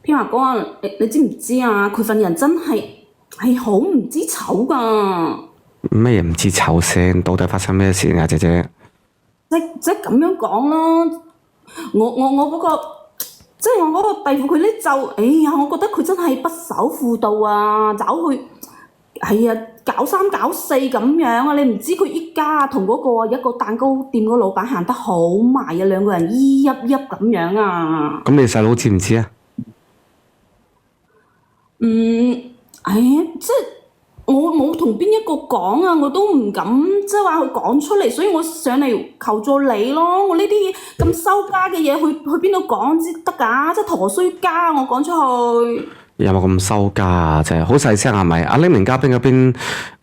天華哥啊，你知唔知啊？佢份人真係好唔知醜㗎。咩唔知醜先？到底發生咩事啊，姐姐？即係咁樣講咯，我嗰個即係我嗰個弟婦佢呢就，哎呀，我覺得佢真係不守婦道啊，走去係啊搞三搞四咁樣啊！你唔知佢依家同嗰個一個蛋糕店嗰老闆行得好埋啊，兩個人依泣泣咁樣啊！咁你細佬知唔知啊？哎呀，即係我冇同邊一個講啊，我都唔敢即係話佢講出嚟，所以我上嚟求助你咯。我呢啲咁收家嘅嘢，去邊度講先得㗎？即係陀衰家，我講出去。有冇咁收家啊？就係好細聲係咪？阿匿名嘉賓嗰邊，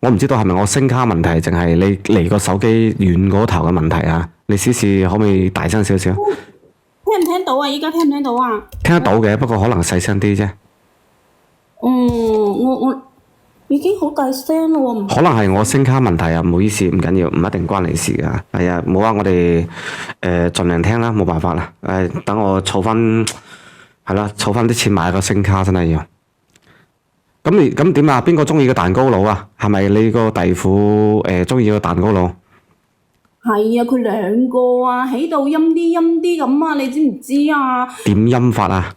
我唔知道係咪我聲卡問題，淨係你離個手機遠嗰頭嘅問題啊？你試試可唔可以大聲少少？聽唔聽到啊？依家聽唔聽到啊？聽得到嘅，不過可能細聲啲啫。我已經好大聲啦喎，可能係我聲卡問題啊，唔好意思，唔緊要，唔一定關你事噶。係啊，冇啊，我哋盡量聽啦，冇辦法啦。等我儲翻係啦，儲翻啲錢買個聲卡真係要。咁點啊？邊個中意個蛋糕佬啊？係咪你個弟婦中意個蛋糕佬？係啊，佢兩個啊喺度陰啲咁啊，你知唔知啊？點陰法啊？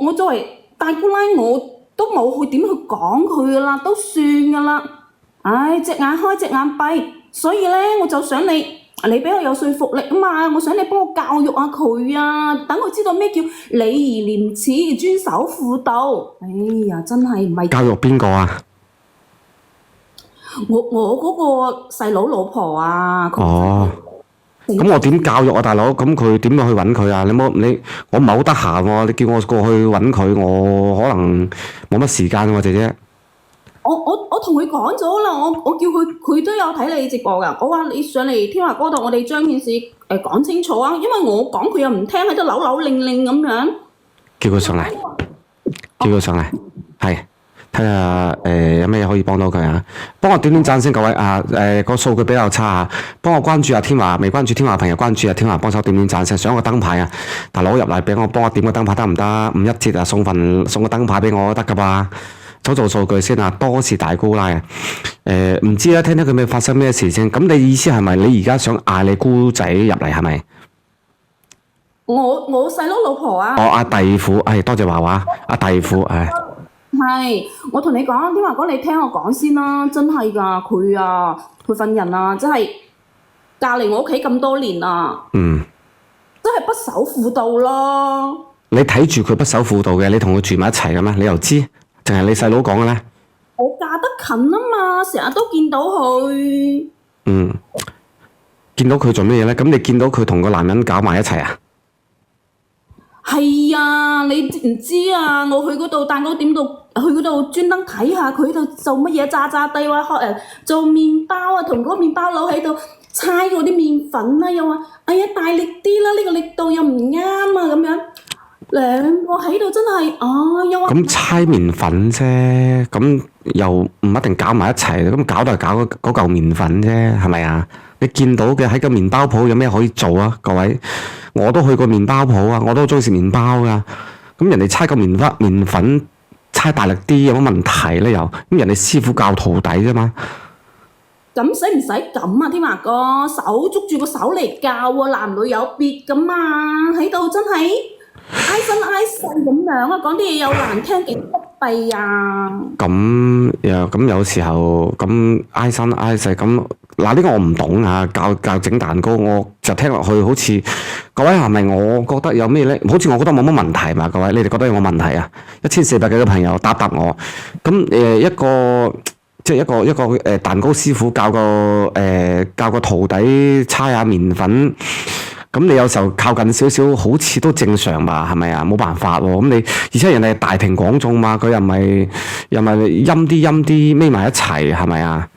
我作為大姑奶，我都冇去點去講佢噶啦，都算噶啦。隻眼開隻眼閉，所以咧我就想你俾我有說服力啊嘛，我想你幫我教育下佢啊，等佢知道咩叫禮儀廉恥、遵守婦道。哎呀，真係唔係教育邊個啊？我嗰個細佬老婆啊。哦。咁我點教育啊，大佬？咁佢點樣去揾佢啊？我唔係好得閒喎，你叫我過去揾佢，我可能冇乜時間喎，姐姐。我同佢講咗啦，我叫佢都有睇你直播噶。我話你上嚟天華嗰度，我哋將件事講清楚啊，因為我講佢又唔聽，喺度扭扭擰擰咁樣。叫佢上嚟，叫佢上嚟，係。睇下有咩可以幫到佢啊！幫我點點讚先，各位啊！個數據比較差啊，幫我關注下天華，未關注天華朋友關注下天華，幫手點點讚先，上個燈牌啊！大佬入嚟幫我點個燈牌得唔得？51折啊，送個燈牌俾我得噶吧？走做數據先啊！多謝大姑奶啊！唔知咧，聽佢未發生咩事先？咁你意思係咪你而家想嗌你姑仔入嚟係咪？我細佬老婆啊！阿弟婦，多謝華華，阿弟婦，係，我同你講，天華哥，你聽我講先啦，真係㗎，佢份人啊，真係嫁嚟我屋企咁多年啊，真係不守婦道咯。你睇住佢不守婦道嘅，你同佢住埋一齊嘅咩？你又知？淨係你細佬講嘅咧？我嫁得近啊嘛，成日都見到佢。見到佢做咩嘢咧？咁你見到佢同個男人搞埋一齊啊？係啊，你知唔知啊？我去嗰度蛋糕店度，去嗰度專登睇下佢喺度做乜嘢，炸地話學人做麵包啊，同嗰個麵包佬喺度猜嗰啲麵粉啊，又話哎呀大力啲啦，呢個力度又唔啱啊咁樣，兩個喺度真係又話咁猜麵粉啫，咁又唔一定搞埋一齊，咁搞都係搞嗰嚿麵粉啫，係咪啊？你見到嘅喺個麵包鋪有咩可以做啊？各位，我都去過麵包鋪啊，我都中意食麵包噶。咁人哋猜個麵粉猜大力啲有乜問題咧？又咁人哋師傅教徒弟啫嘛。咁使唔使咁啊？天華哥，手捉住個手嚟教啊，男女有別噶嘛，喺度真係挨身挨世咁樣啊，講啲嘢又難聽，幾不閉啊！咁有時候咁挨身挨世咁。嗱，呢個我唔懂啊，教整蛋糕，我就聽落去好似各位係咪？我覺得有咩咧？好似我覺得冇乜問題嘛，各位，你哋覺得有冇問題啊？1400幾個朋友答我。咁一個蛋糕師傅教個徒弟猜下麵粉，咁你有時候靠近少少，好似都正常吧？係咪啊？冇辦法喎。咁你而且人哋係大庭廣眾嘛，佢又咪陰啲匿埋一齊，係咪啊？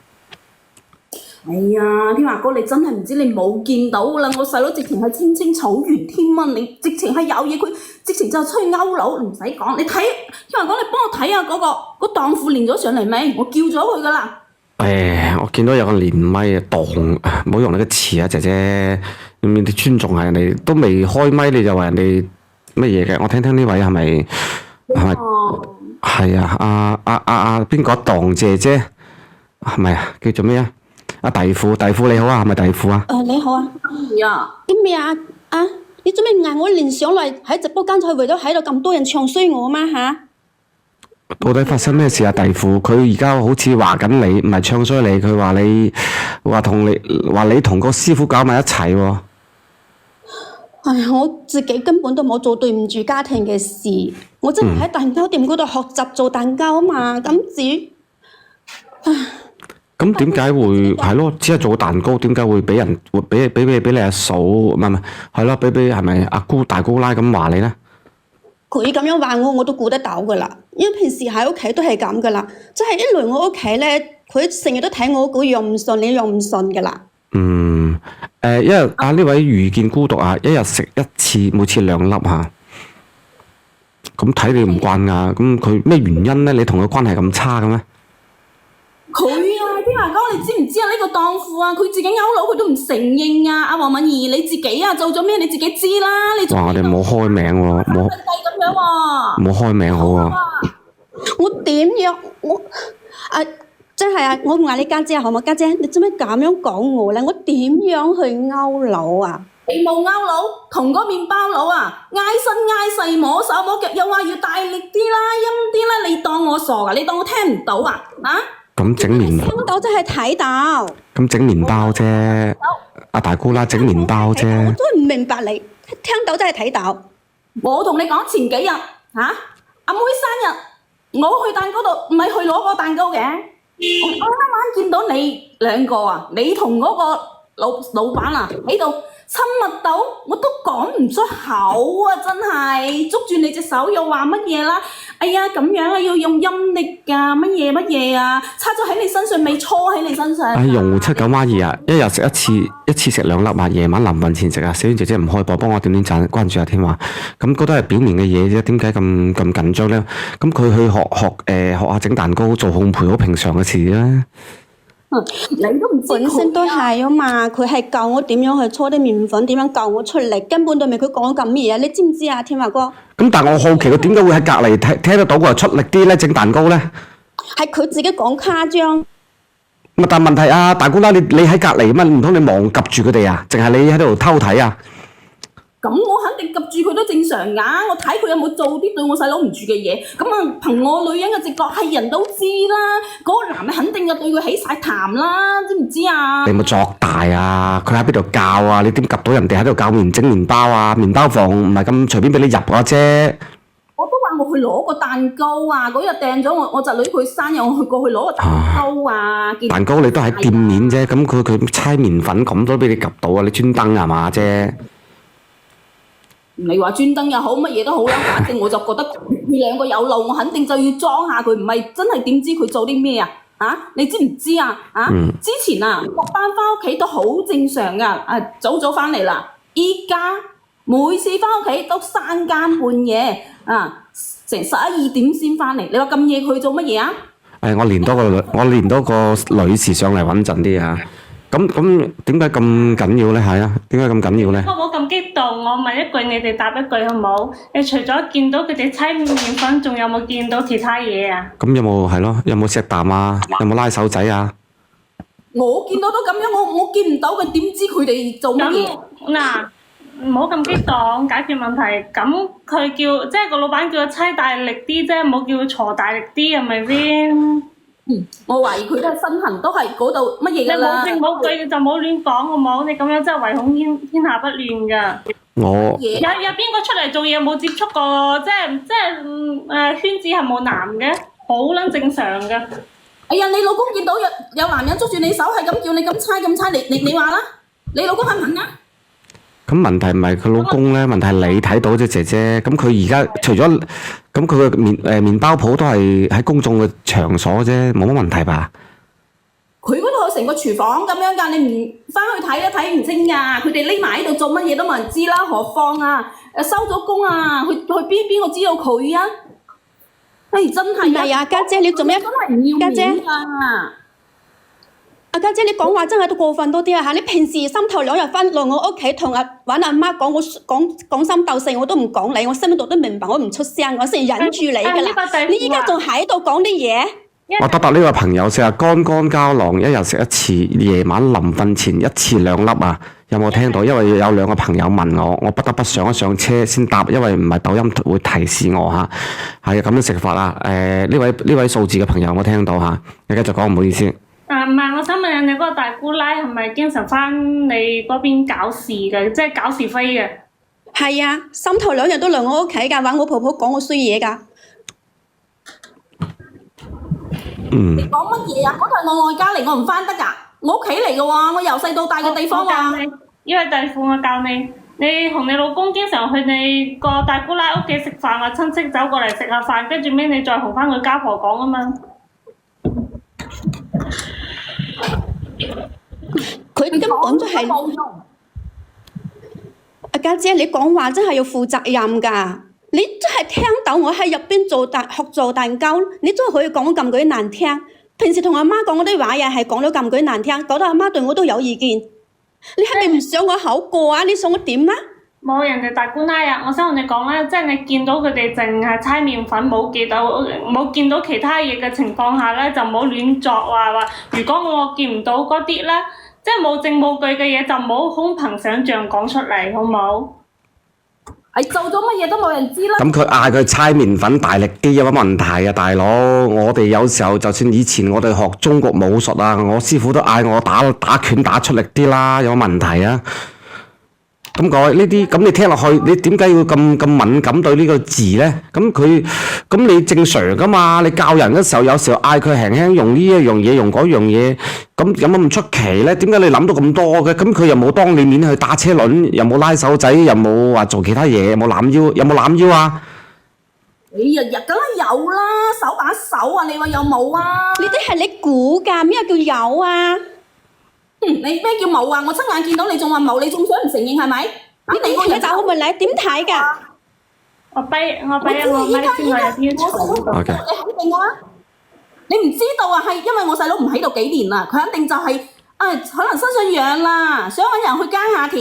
哎呀，天華哥，你真係唔知，你冇見到啦！我細佬直情係青青草原添啊！你直情係有嘢，佢直情就出去勾佬，唔使講。你睇，天華哥，你幫我睇下嗰個檔褲連咗上嚟未？我叫咗佢噶啦。我見到有個連咪啊，檔，唔好用你個詞啊，姐姐，你尊重下人哋，都未開咪你就話人哋乜嘢嘅？我聽聽呢位係咪哦，係啊？邊個當姐姐係咪啊？叫做咩啊？阿弟婦你好啊，係咪弟婦啊？你好啊，係啊，啲咩啊？你做咩嗌我連上嚟喺直播間去為咗喺度咁多人唱衰我嘛嚇？到底發生咩事啊？弟婦佢而家好似話緊你，唔係唱衰你，佢話你同個師傅搞埋一齊喎。唉，我自己根本都冇做對唔住家庭嘅事，我真係喺蛋糕店嗰度學習做蛋糕啊嘛，咁至於咁點解會係咯？只係做蛋糕，點解會俾人會俾你阿嫂唔係係咯？俾係咪阿姑大姑奶咁話你咧？佢咁樣話我都估得到噶啦，因為平時喺屋企都係咁噶啦，即係一來我屋企咧，佢成日都睇我嗰樣唔順，你樣唔順噶啦。一日呢位遇見孤獨啊，一日食一次，每次2粒嚇。咁睇你唔慣啊，咁佢咩原因咧？你同佢關係咁差嘅咩？佢啊，啲牙膏你知唔知啊？呢個檔戶啊，佢自己勾佬佢都唔承認啊！阿黃敏儀你自己啊做咗咩？你自己知啦！你哇！我哋冇開名喎，冇咁樣喎。冇開名好喎。我點樣真係啊！我話你家姐啊，好冇家姐，你做咩咁樣講我咧？我點樣去勾佬啊？你冇勾佬，同嗰麵包佬啊，挨身挨勢摸手摸腳，又話要大力啲啦、陰啲啦，你當我傻噶？你當我聽唔到啊？咁整麵聽到真係睇到。咁整麵包啫，阿大姑啦整麵包啫。我都唔明白你，聽到真係睇到。我同你講前幾日阿妹生日，我去蛋糕度唔係去攞個蛋糕嘅，我啱啱見到你兩個啊，你同嗰個老闆啊喺度親密到我都講唔出口啊！真係捉住你隻手又話乜嘢啦？哎呀咁樣啊，要用陰力㗎，乜嘢啊？插咗喺你身上未？搓喺你身上。用79+2啊，一日食一次食2粒啊，夜晚臨瞓前食啊。小娟姐姐唔開播，幫我點讚關注下添話。咁嗰都係表面嘅嘢啫，點解咁緊張咧？咁佢去學下整蛋糕做烘焙好平常嘅事啦。你都唔知本身都係啊嘛，佢係教我點樣去搓啲麵粉，點樣教我出力，根本都未佢講咁乜嘢，你知唔知啊，天華哥？咁但係我好奇佢點解會喺隔離聽得到佢出力啲咧整蛋糕咧？係佢自己講誇張。但係問題啊，大姑啦，你喺隔離乜？唔通你望及住佢哋啊？淨係你喺度偷睇啊？咁我肯定及住佢都正常㗎，我睇佢有冇做啲對我細佬唔住嘅嘢，咁啊憑我女人嘅直覺係人都知啦，嗰個男嘅肯定就對佢起晒痰啦，知唔知啊？你有冇作大啊？佢喺邊度教啊？你點及到人哋喺度教整麵包啊？麵包房唔係咁隨便俾你入啊啫。我都話我去攞個蛋糕啊！嗰日訂咗我侄女佢生日，我去過去攞個蛋糕啊！蛋糕你都喺店面啫，咁佢猜麵粉咁都俾你及到啊？你專登係嘛啫？你話專登又好，乜嘢都好啦，反正我就覺得佢兩個有路，我肯定就要裝下佢，唔係真係點知佢做啲咩啊？你知唔知啊？之前啊，落班翻屋企都好正常噶，早翻嚟啦。依家每次翻屋企都3更半夜，成11、2點先翻嚟。你話咁夜佢做乜嘢啊？我連多個女士上嚟穩陣啲啊！咁點解咁緊要咧？係啊，點解咁緊要咧？我冇咁激動，我問一句，你哋答一句好冇？你除咗見到佢哋猜麵粉，仲有冇見到其他嘢啊？咁有冇係咯？有冇錫啖啊？有冇拉手仔啊？我見到都咁樣，我見唔到佢，點知佢哋做乜嘢？嗱，唔好咁激動，解決問題。咁佢即係個老闆叫佢猜大力啲啫，唔好叫佢鋤大力啲，係咪先？我懷疑佢都係身痕，都係嗰度乜嘢㗎啦。你冇證冇據就冇亂講好冇？你咁樣真係唯恐天下不亂㗎。我有邊個出嚟做嘢冇接觸過？即係圈子係冇男嘅，好撚正常㗎。哎呀，你老公見到有男人捉住你手，係咁叫你咁猜，你話啦？你老公肯唔肯啊？咁問題唔係佢老公咧，問題係你睇到啫，姐姐。咁佢而家除咗咁，佢嘅麵包鋪都係喺公眾嘅場所啫，冇乜問題吧？佢嗰度成個廚房咁樣㗎，你唔翻去睇都睇唔清㗎。佢哋匿埋喺度做乜嘢都冇人知啦，何況收咗工啊，去邊個知道佢啊？真係唔係啊，家姐你做咩？真係唔要面㗎！阿家姐，你講話真係都過分多啲啊嚇！你平時三頭兩日翻來我屋企同揾阿媽講，我講三道四我都唔講你，我心度都明白，我唔出聲，我成日忍住你㗎啦。你依家仲喺度講啲嘢？我得呢位朋友成日乾膠囊，一日食一次，夜晚臨瞓前1次2粒啊！有冇聽到？因為有2個朋友問我，我不得不上一上車先答，因為唔係抖音會提示我嚇。係咁樣食法啊！呢位數字嘅朋友有冇聽到嚇？你繼續講，唔好意思。唔係，我想問下你嗰個大姑奶係咪經常翻你嗰邊搞事嘅，即係搞是非嘅？係啊，三頭兩日都嚟我屋企㗎，揾我婆婆講我衰嘢㗎。你講乜嘢啊？嗰度係我外家嚟，我唔翻得㗎。我屋企嚟嘅喎，我由細到大嘅地方啊。呢位弟婦，我教你，你同你老公經常去你個大姑奶屋企食飯，或親戚走過嚟食下飯，跟住尾你再同翻佢家婆講啊嘛。佢根本就係阿家姐，你講話真係要負責任㗎。你真係聽到我喺入邊學做蛋糕，你真係可以講咁鬼難聽。平時同阿媽講嗰啲話又係講到咁鬼難聽，搞到阿媽對我都有意見。你係咪唔想我口過啊？你想我點啊？冇人哋大姑奶啊！我想同你講咧，即係你見到佢哋淨係猜麵粉，冇見到其他嘢嘅情況下咧，就唔好亂作話。如果我見唔到嗰啲咧，即係冇證冇據嘅嘢，就唔好空憑想像講出嚟，好冇？係做咗乜嘢都冇人知啦。咁佢嗌佢猜麵粉大力啲有乜問題啊，大佬？我哋有時候就算以前我哋學中國武術啊，我師傅都嗌我打拳打出力啲啦，有乜問題啊？咁各位呢啲，咁你聽落去，你點解要咁敏感對呢個字呢？咁你正常噶嘛？你教人嘅時候，有時候嗌佢輕輕用呢一樣嘢，用嗰樣嘢，咁有乜咁出奇呢？點解你諗到咁多嘅？咁佢又冇當你面去打車輪，又冇拉手仔，又冇話做其他嘢，有冇攬腰？有冇攬腰啊？你日日梗係有啦，手把手啊！你話有冇啊？呢啲係你估㗎，咩叫有啊？你咩叫冇啊？我親眼見到你仲話冇，你仲想唔承認係咪？你點睇㗎？我問你點睇㗎？我咪先我有啲嘈。OK。你肯定啊？你唔知道啊？係因為我細佬唔喺度幾年啦，佢肯定就係可能身上癢啦，想揾人去耕下田。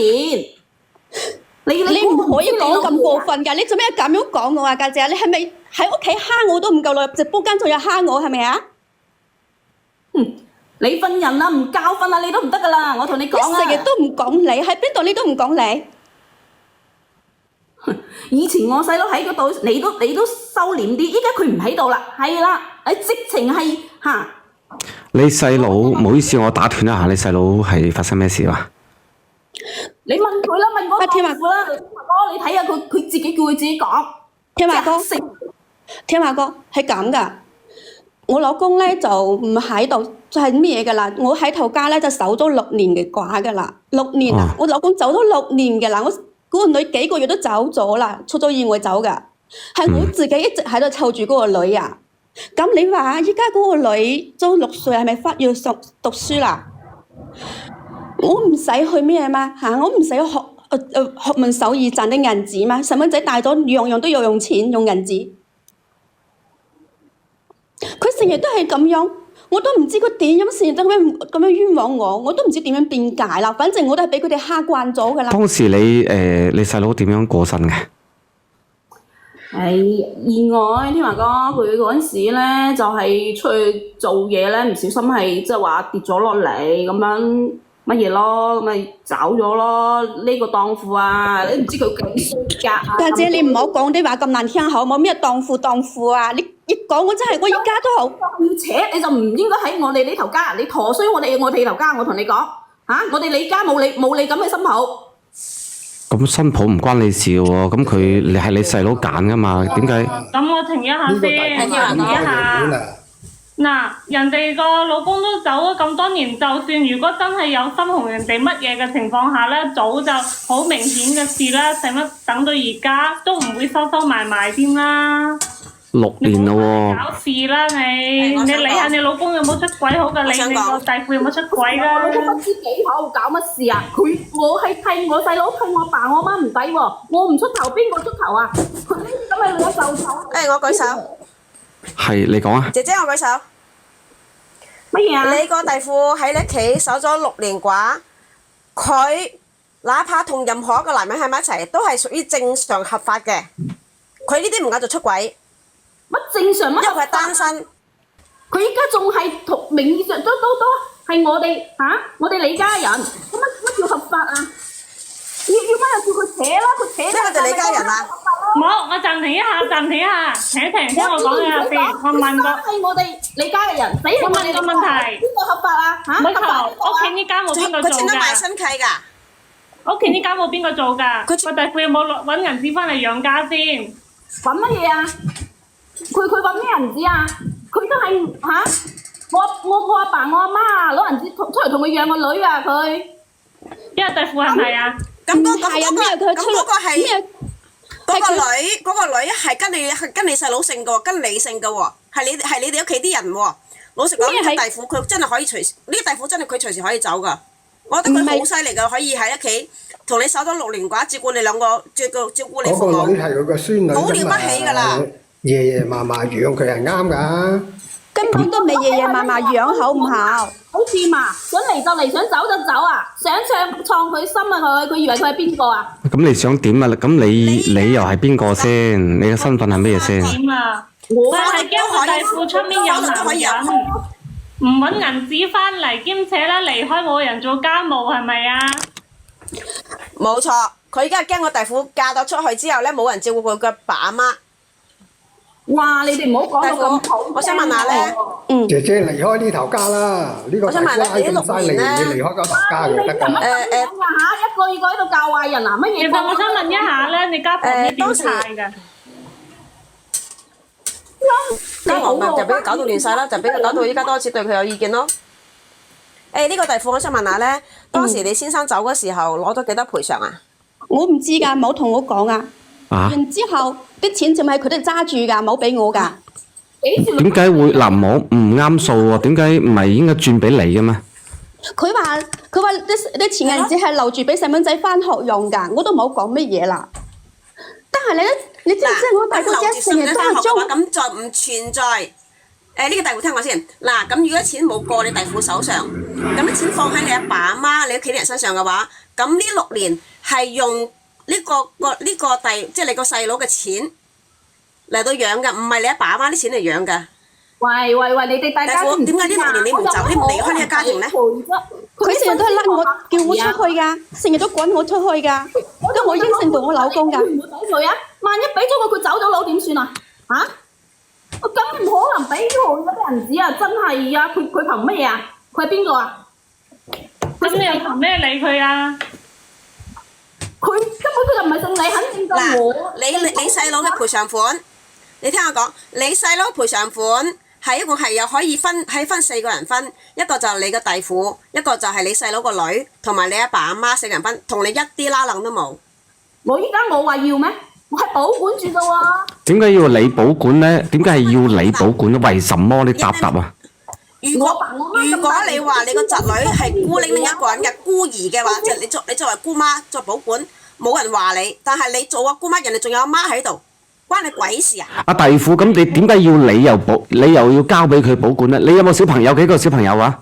你唔可以講咁過分㗎！你做咩咁樣講我啊，家姐？你係咪喺屋企蝦我都唔夠啦？直播間仲有蝦我係咪啊？你份人啊，唔教訓啊，你都唔得噶啦！我同你講啊，成日都唔講你，喺邊度你都唔講你。以前我細佬喺嗰度，你都收斂啲，依家佢唔喺度啦，係啦，直情係嚇。你細佬，唔好意思，我打斷一下，你細佬係發生咩事啊？你問佢啦，問嗰個師傅啦，你睇下佢自己叫佢自己講。天華哥係咁噶，我老公咧就唔喺度，就係咩嘢噶啦？我喺頭家咧就守咗6年嘅寡噶啦，6年啊！我老公走咗6年嘅啦，我嗰個女幾個月都走咗啦，出咗意外走噶，係我自己一直喺度湊住嗰個女啊。咁你話依家嗰個女都6歲，係咪要讀書啦？我唔使去咩嘛嚇，我唔使學問手藝賺啲銀紙嘛。細蚊仔大咗，樣樣都要用錢用銀紙。佢成日都係咁樣，我都唔知佢點樣成日都咁樣冤枉我，我都唔知點樣辯解啦。反正我都係俾佢哋蝦慣咗噶啦。當時你細佬點樣過身嘅？意外，天華哥佢嗰陣時咧就係出去做嘢咧，唔小心係即係話跌咗落嚟咁樣。乜嘢咯，咁咪走咗咯？呢個當父啊，你唔知佢幾衰格啊！家姐，你唔好講啲話咁難聽口，冇咩當父啊！你講我真係，我而家都好要扯，你就唔應該喺我哋呢頭家，你陀衰我哋頭家，我同你講嚇，我哋李家冇你咁嘅新抱。咁新抱唔關你事嘅喎，咁你係你細佬揀噶嘛？點解？咁我停一下先，停一下。嗱，人哋個老公都走咗咁多年，就算如果真係有心同人哋乜嘢嘅情況下咧，早就好明顯嘅事啦，使乜等到而家都唔會收埋添啦。6年咯喎！搞事啦你理下你老公有冇出軌好過理你個弟婦有冇出軌啦？我都不知幾好，搞乜事啊？我係替我細佬，替我爸我媽唔抵喎，我唔出頭邊個出頭啊？佢呢啲咁嘅兩嚿手。我舉手。係你講啊！姐姐我舉手。乜嘢啊？你個弟父喺你屋企守咗6年寡，佢哪怕同任何一個男人喺埋一齊，都係屬於正常合法嘅。佢呢啲唔嗌做出軌，乜正常乜？因為佢係單身。佢依家仲係同名義上都係我哋我哋李家人，乜叫合法啊？要乜又叫佢扯啦？佢扯咩叫做李家人啊？冇，我暫停一下，停一停，聽我講嘢先。我問個係我哋李家嘅人，死我問個問題，邊個合法啊？冇錯，屋企呢家務邊個做佢簽咗賣㗎？身契㗎。屋企呢家務邊個做㗎？個弟父有冇揾銀紙翻嚟養家先？揾乜嘢啊？佢揾咩銀紙啊？佢都係我阿爸我阿媽攞銀紙出嚟同佢養個女啊！佢因為弟父係咪啊？咁嗰唔係啊，咩佢出個係咩？嗰個女係跟你細佬姓嘅喎，跟你姓嘅喎，係你哋屋企啲人喎。老實講，呢個弟父佢真係可以呢個弟父真係佢隨時可以走㗎。我覺得佢好犀利㗎，可以喺屋企同你守咗6年寡，照顧你兩個，照顧你父母。嗰個女係佢個孫女，好了不起㗎啦！爺爺嫲嫲養佢係啱㗎。根本都未爺爺嫲嫲養，好唔好？好似嘛，想嚟就嚟，想走就走啊！想創佢心啊佢以為佢係邊個啊？咁你想點啊？咁你又係邊個先？你嘅身份係咩嘢先？點啊？我但係驚個弟父出面有男人，唔揾銀紙翻嚟，兼且咧離開冇人做家務，係咪啊？冇錯，佢而家驚個弟婦嫁咗出去之後咧，冇人照顧佢嘅爸阿媽。哇！你哋唔好講到咁弟婦，我想問下咧，姐姐離開呢頭家啦，呢個我想問大你咁犀利，你離開嗰頭家就得㗎啦。一個二個喺度教壞人啊！乜嘢？其實我想問一下咧，你家婆係點態㗎？呢行就俾佢搞到亂晒啦，就俾佢搞到依家多次對佢有意見咯。呢個弟婦，我想問下咧，當時你先生走嗰時候攞咗幾多賠償啊？我唔知㗎，冇同我講啊。啊？然之後啲錢就係佢哋揸住㗎，冇俾我㗎。點解會唔啱數喎？點解唔係應該轉俾你嘅咩？佢話啲錢銀紙係留住俾細蚊仔翻學用㗎，我都冇講乜嘢啦。但係你知唔知我大哥姐成日都係將咁就唔存在。呢個弟婦聽我先。嗱，咁如果錢冇過你弟婦手上，咁啲錢放喺你阿爸阿媽、你屋企啲人身上嘅話，咁呢6年係用呢個即係你個細佬嘅錢嚟到養㗎，唔係你阿爸阿媽啲錢嚟養㗎。喂，你哋大家點解呢6年你唔走，你唔離開呢個家庭咧？佢成日都係拉我，叫我出去㗎，成日都趕我出去㗎。咁我應承到我老公㗎。會唔會俾佢啊？萬一俾咗佢走咗佬點算啊？我咁唔可能俾佢嗰啲銀紙啊！真係啊！佢憑乜嘢啊？佢係邊個啊？咁你又憑咩理佢啊？佢根本佢就唔係姓李，肯定就我。你細佬嘅賠償款，你聽我講，你細佬賠償款係一共係有可以分4個人分，一個就係你嘅弟婦，一個就係你細佬個女，同埋你阿爸阿媽4個人分，同你一啲拉楞都冇。我依家冇話要咩？我係保管住㗎喎。點解要你保管咧？點解係要你保管咧？為什麼？你答啊！如果你話你個侄女係孤零零一個人嘅孤兒嘅話，即係你作為姑媽作保管，冇人話你，但係你做個姑媽，人哋仲有阿媽喺度，關你鬼事啊！阿弟婦，咁你點解要你又要交俾佢保管咧？你有冇小朋友？幾個小朋友啊？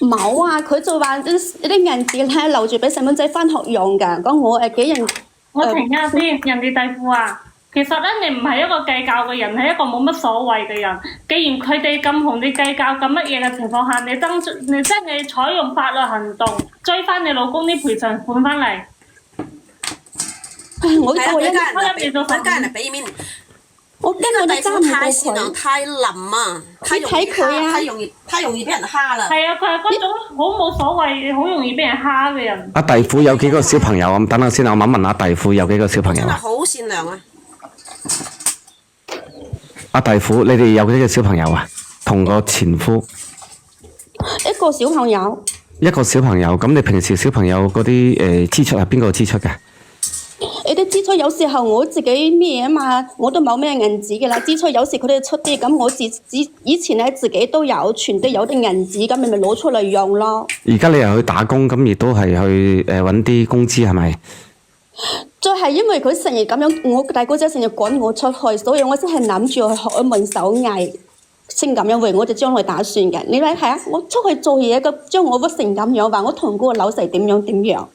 冇啊！佢就話啲銀紙咧留住俾細蚊仔翻學用㗎。講我幾人？我停下先，人哋弟婦啊，其實咧你唔係一個計較嘅人，係一個冇乜所謂嘅人。既然佢哋咁同你計較咁乜嘢嘅情況下，你真係採用法律行動追翻你老公啲賠償款翻嚟。我係啊，佢家人嚟俾面。我根本都爭唔到太善良、佢。太冧啊！太容易俾人蝦啦。係啊，佢係嗰種好冇所謂、好容易俾人蝦嘅人。阿弟婦有幾個小朋友啊？等下先，我問下弟婦有幾個小朋友真係啊？好善良啊！阿弟婦，你哋有幾個小朋友啊？同個前夫一個小朋友，一個小朋友，咁你平時小朋友嗰啲支出係邊個支出嘅？你啲支出有時候我自己咩啊嘛，我都冇咩銀紙嘅啦。支出有時佢哋出啲，咁我以前咧自己都有存都有啲銀紙，咁你咪攞出嚟用咯。而家你又去打工，咁亦都係去揾啲工資係咪？再係因為佢成日咁樣，我大哥姐成日趕我出去，所以我真係諗住去學一門手藝。性咁樣為我哋將來打算嘅。你睇下，我出去做嘢嘅，將我個性咁樣話，我同嗰個老細點樣。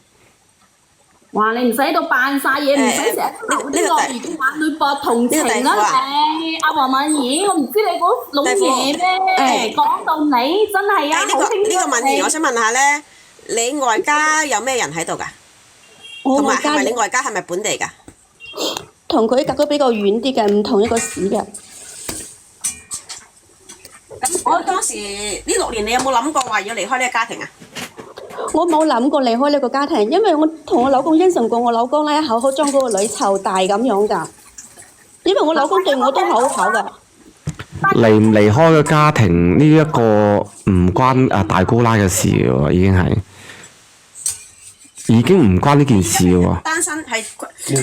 哇！你唔使喺度扮晒嘢，唔使成日流啲落兒嘅眼淚博同情啦，你阿黃敏儀，我唔知你嗰老嘢咩？講到你真係啊，呢個敏儀，我想問下咧，你外家有咩人喺度㗎？同埋係咪你外家係咪本地㗎？同佢隔咗比較遠啲嘅，唔同一個市嘅。咁我當時呢6年，你有冇諗過話要離開呢個家庭啊？我冇諗過離開呢個家庭，因為我同我老公應承過，我老公咧好好將嗰個女湊大咁樣㗎。因為我老公對我都好好㗎。離唔離開個家庭呢一個唔關大姑奶嘅事喎，已經唔關呢件事喎。單身係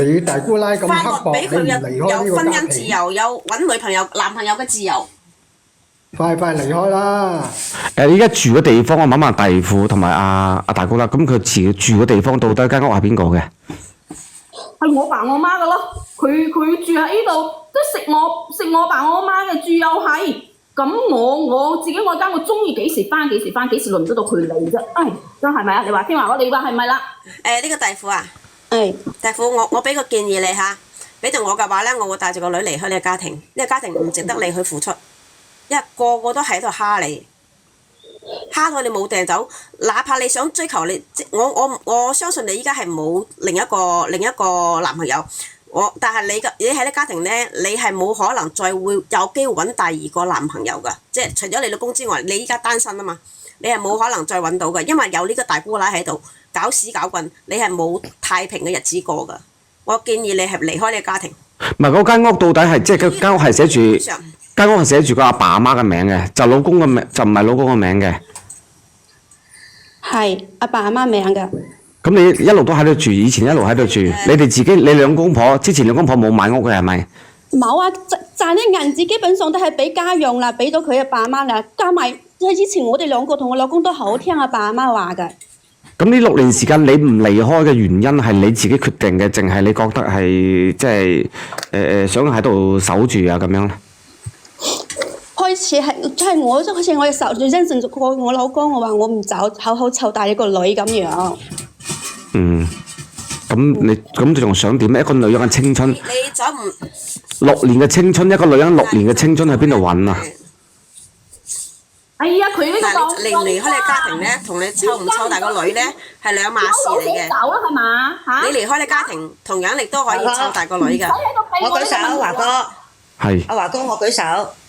你大姑奶咁刻薄，你唔離開呢有婚個家姻自庭，由，有揾女朋友、男朋友嘅自由。快離開啦！依家住嘅地方，我問下弟婦同埋阿大姑啦，咁佢自己住嘅地方到底間屋係邊個嘅？係我爸我媽嘅咯，佢住喺呢度，都食我爸我媽嘅住又係。咁我自己我間我中意幾時翻，幾時輪得到佢嚟啫？唉，真係咪啊？你話聽話，我哋話係咪啦？呢個弟婦啊，係弟婦，我俾個建議你嚇，俾到我嘅話咧，我會帶住個女離開呢個家庭，呢個家庭唔值得你去付出。因為個個都喺度蝦你，蝦到你冇掟走。哪怕你想追求你，我相信你依家係冇另一個男朋友。但係你喺呢家庭咧，你係冇可能再會有機會揾第2個男朋友噶。即係除咗你老公之外，你依家單身啊嘛，你係冇可能再揾到嘅，因為有呢個大姑奶喺度搞屎搞棍，你係冇太平嘅日子過噶。我建議你係離開呢個家庭。唔係嗰間屋到底係即係間屋係寫住？間屋係寫住個阿爸阿媽嘅名嘅，就老公嘅名就唔係老公嘅名嘅。係阿爸阿媽名嘅。咁你一路都喺度住，以前一路喺度住，你哋自己你兩公婆之前兩公婆冇買屋嘅係咪？冇啊，賺啲銀紙基本上都係俾家用啦，俾咗佢阿爸阿媽啦，加埋以前我哋兩個同我老公都好聽阿爸阿媽話嘅。咁呢6年時間你唔離開嘅原因係你自己決定嘅，定係你覺得係即係想喺度守住啊咁樣咧？開始係我好似我受住應承過我老公，我話我唔走，好好湊大一個女咁樣。咁你仲想點咧？一個女人嘅青春，你走唔6年嘅青春，一個女人6年嘅青春喺邊度揾啊？哎呀，佢呢個嗱，你離唔離開呢個家庭咧，同你湊唔湊大個女咧係兩碼事嚟嘅。走啦係嘛嚇？你離開呢家庭，同樣你都可以湊大個女㗎。我舉手，華哥。係。阿華哥，我舉手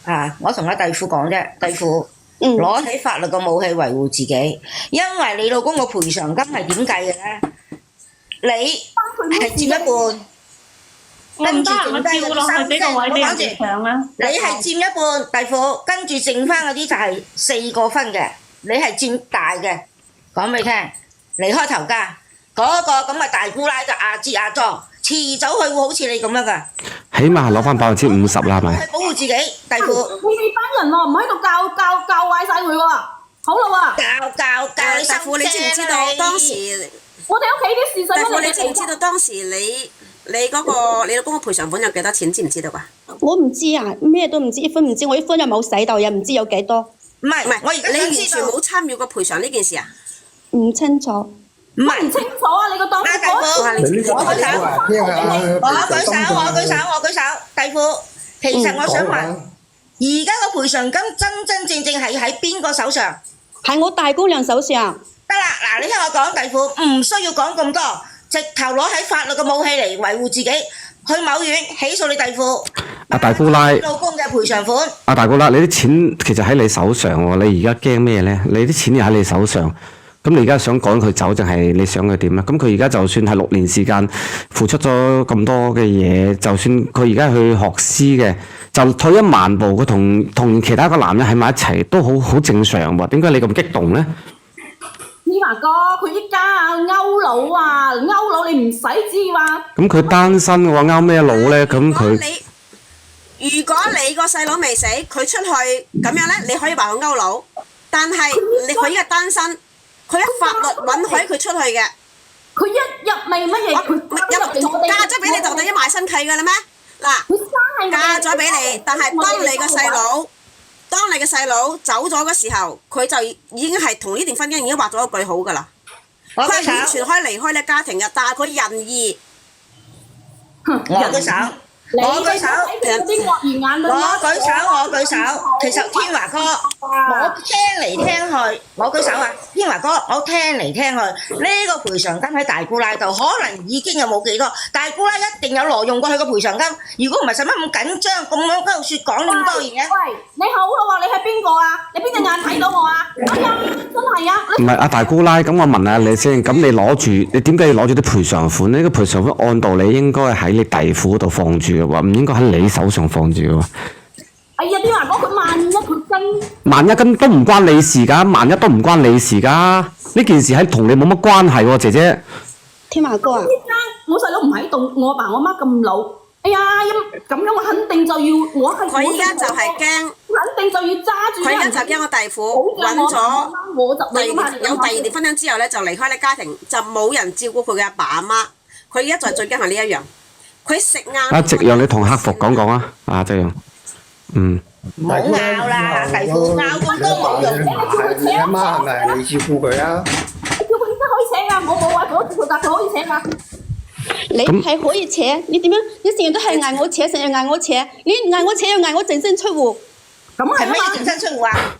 啊！我同阿弟婦講啫，弟婦攞起法律個武器維護自己，因為你老公個賠償金係點計嘅咧？你係佔一半，跟住剩低嗰啲3聲，我講住，你係佔一半，弟婦，跟住剩翻嗰啲就係4個分嘅，你係佔大嘅。講俾你聽，離開頭家嗰個咁嘅大姑奶就亞支亞裝，遲早佢會好似你咁樣噶。起碼係攞翻50%啦，係咪？係保護自己，弟婦。你哋班人喎，唔喺度教壞晒佢喎。好啦喎。教弟婦，你知唔知道當時？我哋屋企啲事實，你知唔知道當時你老公嘅賠償款有幾多錢？知唔知道啊？我唔知啊，咩都唔知，一分唔知，我一分又冇使到，又唔知有幾多。唔係，我而家你完想知道全冇參與過賠償呢件事啊？唔清楚。唔係唔清楚啊！你個當事人。你呢個弟婦啊，聽下我舉手，弟婦，其實我想問，而家個賠償金真正係喺邊個手上？喺我大姑娘手上。得啦，嗱，你聽我講，弟婦唔需要講咁多，直頭攞起法律嘅武器嚟維護自己，去某院起訴你弟婦。阿大姑奶，老公嘅賠償款。阿大姑奶，你啲錢其實喺你手上喎，你而家驚咩咧？你啲錢又喺你手上，咁你而家想趕佢走，定係你想佢點咧？咁佢而家就算係6年時間付出咗咁多嘅嘢，就算佢而家去學師嘅，就退一萬步，佢同其他一個男人喺埋一齊都好正常喎。點解你咁激動咧？呢華哥，佢依家啊勾佬啊，勾佬你唔使知話。咁佢單身嘅話，勾咩佬咧？咁佢如果你個細佬未死，佢出去咁樣咧，你可以話佢勾佬。但係佢依家單身，佢一法律允許佢出去嘅。佢一入未乜嘢，佢嫁咗俾你就等於賣身契㗎啦咩？嗱，嫁咗俾你，但係當你個細佬當你嘅細佬走咗嘅時候，佢就已經係同呢段婚姻已經畫咗一句好㗎啦。佢係完全可以離開呢家庭嘅，但係佢仁義。我舉手。我舉手，其實天華哥，我聽嚟聽去，我舉手啊！天華哥，我聽嚟聽去，呢個賠償金喺大姑奶度，可能已經有冇幾多，大姑奶一定有挪用過佢個賠償金。如果唔係，使乜咁緊張，咁樣喺度説講咁多嘢？喂，你好咯喎，你係邊個啊？你邊隻眼睇到我啊？哎呀，真係啊！唔係阿大姑奶，咁我問下你先，咁你攞住，你點解要攞住啲賠償款呢？呢個賠償款按道理應該喺你弟婦嗰度放住嘅喎，唔應該喺你手上放住嘅喎。哎呀，啲人講佢萬一佢跟，萬一咁都唔關你事㗎，萬一都唔關你事㗎。呢件事係同你冇乜關係喎，姐姐。天華哥啊！我細佬唔喺度，我阿爸我媽咁老，哎呀，咁樣我肯定就要，佢而家就係驚，肯定就要揸住。佢而家就驚我弟婦揾咗有第二段婚姻之後咧，就離開呢家庭，就冇人照顧佢嘅阿爸阿媽。佢而家就係最驚係呢一樣。佢食晏。阿夕陽，你同客服講講啊！啊，夕陽，唔好拗啦，弟婦拗咁多冇用。你阿媽係咪你照顧佢啊？叫佢依家可以請㗎，我冇話佢但佢可以請㗎。你係可以請，你點樣？你成日都係嗌我請，成日嗌我請，你嗌我請又嗌我淨身出戶，咁係乜嘢淨身出戶啊？